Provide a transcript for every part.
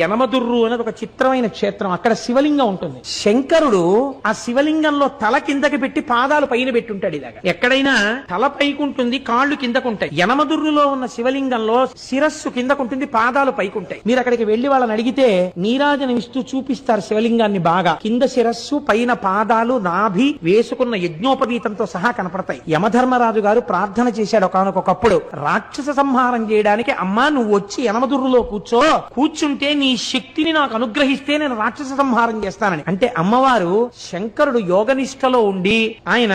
యనమదుర్రు అనేది ఒక చిత్రమైన క్షేత్రం. అక్కడ శివలింగం ఉంటుంది. శంకరుడు ఆ శివలింగంలో తల కిందకి పెట్టి పాదాలు పైన పెట్టుంటాడు. ఇలాగా ఎక్కడైనా తల పైకుంటుంది, కాళ్ళు కిందకుంటాయి. యనమదుర్రులో ఉన్న శివలింగంలో శిరస్సు కిందకుంటుంది, పాదాలు పైకుంటాయి. మీరు అక్కడికి వెళ్లి వాళ్ళని అడిగితే నీరాజనం ఇస్తూ చూపిస్తారు శివలింగాన్ని. బాగా కింద శిరస్సు, పైన పాదాలు, నాభి, వేసుకున్న యజ్ఞోపవీతంతో సహా కనపడతాయి. యమధర్మరాజు గారు ప్రార్థన చేశాడు ఒకానొకప్పుడు, రాక్షస సంహారం చేయడానికి అమ్మా నువ్వు వచ్చి యనమదుర్రులో కూర్చుంటే నీ శక్తిని నాకు అనుగ్రహిస్తే నేను రాక్షస సంహారం చేస్తానని. అంటే అమ్మవారు శంకరుడు యోగనిష్టలో ఉండి ఆయన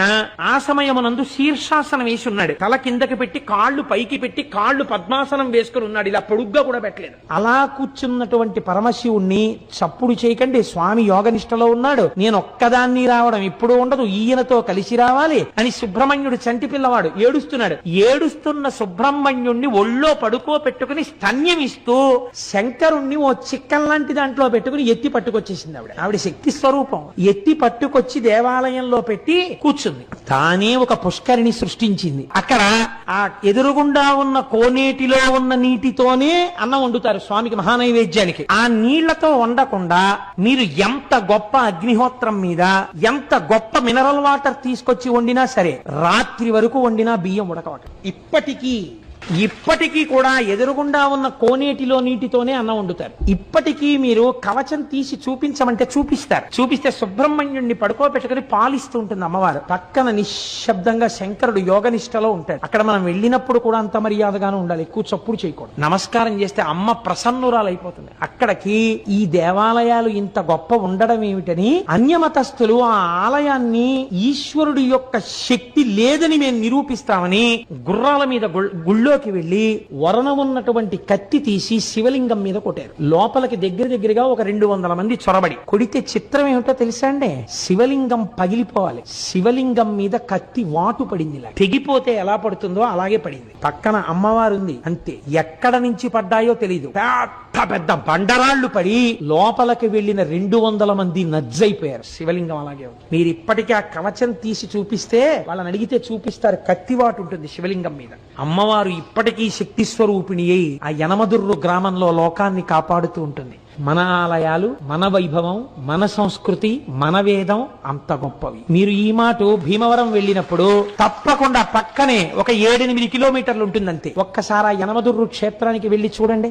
ఆ సమయమునందు శీర్షాసనం వేసి ఉన్నాడు. తల కిందకి పెట్టి కాళ్ళు పైకి పెట్టి కాళ్ళు పద్మాసనం వేసుకుని ఉన్నాడు. ఇలా పొడుగ్గా కూడా పెట్టలేదు. అలా కూర్చున్నటువంటి పరమశివుణ్ణి చప్పుడు చేయకండి, స్వామి యోగనిష్టలో ఉన్నాడు, నేను ఒక్కదాన్ని రావడం ఇప్పుడు ఉండదు, ఈయనతో కలిసి రావాలి అని సుబ్రహ్మణ్యుడు చంటి పిల్లవాడు ఏడుస్తున్నాడు. ఏడుస్తున్న సుబ్రహ్మణ్యుణ్ణి ఒళ్ళో పడుకోపెట్టుకుని స్తన్యమిస్తూ శంకరుణ్ణి ఓ చిక్కం లాంటి దాంట్లో పెట్టుకుని ఎత్తి పట్టుకొచ్చేసింది ఆవిడ శక్తి స్వరూపం. ఎత్తి పట్టుకొచ్చి దేవాలయంలో పెట్టి కూర్చుంది. తానే ఒక పుష్కరిణి సృష్టించింది. అక్కడ ఆ ఎదురుగుండా ఉన్న కోనేటిలో ఉన్న నీటితోనే అన్నం వండుతారు స్వామికి మహానైవేద్యానికి. ఆ నీళ్లతో వండకుండా మీరు ఎంత గొప్ప అగ్నిహోత్రం మీద ఎంత గొప్ప మినరల్ వాటర్ తీసుకొచ్చి వండినా సరే రాత్రి వరకు వండినా బియ్యం ఉడకవట. ఇప్పటికీ కూడా ఎదురుగుండా ఉన్న కోనేటిలో నీటితోనే అన్నం వండుతారు. ఇప్పటికీ మీరు కవచం తీసి చూపించమంటే చూపిస్తే సుబ్రహ్మణ్యుడిని పడుకోబెట్టుకుని పాలిస్తూ ఉంటుంది అమ్మవారు. పక్కన నిశ్శబ్దంగా శంకరుడు యోగనిష్టలో ఉంటాడు. అక్కడ మనం వెళ్ళినప్పుడు కూడా అంత మర్యాదగానే ఉండాలి, ఎక్కువ చప్పుడు చేయకూడదు. నమస్కారం చేస్తే అమ్మ ప్రసన్నురాలైపోతుంది. అక్కడికి ఈ దేవాలయాలు ఇంత గొప్ప ఉండడం ఏమిటని అన్యమతస్థులు ఆ ఆలయాన్ని ఈశ్వరుడి యొక్క శక్తి లేదని మేము నిరూపిస్తామని గుర్రాల మీద గుళ్ళోకి వెళ్లి వరణ ఉన్నటువంటి కత్తి తీసి శివలింగం మీద కొట్టారు. లోపలికి దగ్గరగా ఒక 200 మంది చొరబడి కొడితే చిత్రం ఏమిటో తెలుసా అండి? శివలింగం పగిలిపోవాలి. శివలింగం మీద కత్తి వాటు పడింది. తెగిపోతే ఎలా పడుతుందో అలాగే పడింది. పక్కన అమ్మవారు ఉంది, అంతే. ఎక్కడ నుంచి పడ్డాయో తెలియదు. పెద్ద బండరాళ్లు పడి లోపలికి వెళ్లిన 200 మంది నజ్జైపోయారు. శివలింగం అలాగే ఉంది. మీరు ఇప్పటికీ ఆ కవచం తీసి చూపిస్తే వాళ్ళని అడిగితే చూపిస్తారు, కత్తివాటు ఉంటుంది శివలింగం మీద. అమ్మవారు ఇప్పటికీ శక్తి స్వరూపిణి అయి ఆ యనమదుర్రు గ్రామంలో లోకాన్ని కాపాడుతూ ఉంటుంది. మన ఆలయాలు, మన వైభవం, మన సంస్కృతి, మన వేదం అంత గొప్పవి. మీరు ఈ మాట భీమవరం వెళ్ళినప్పుడు తప్పకుండా పక్కనే ఒక 7-8 కిలోమీటర్లు ఉంటుందంతే. ఒక్కసారి ఆ యనమదుర్రు క్షేత్రానికి వెళ్లి చూడండి.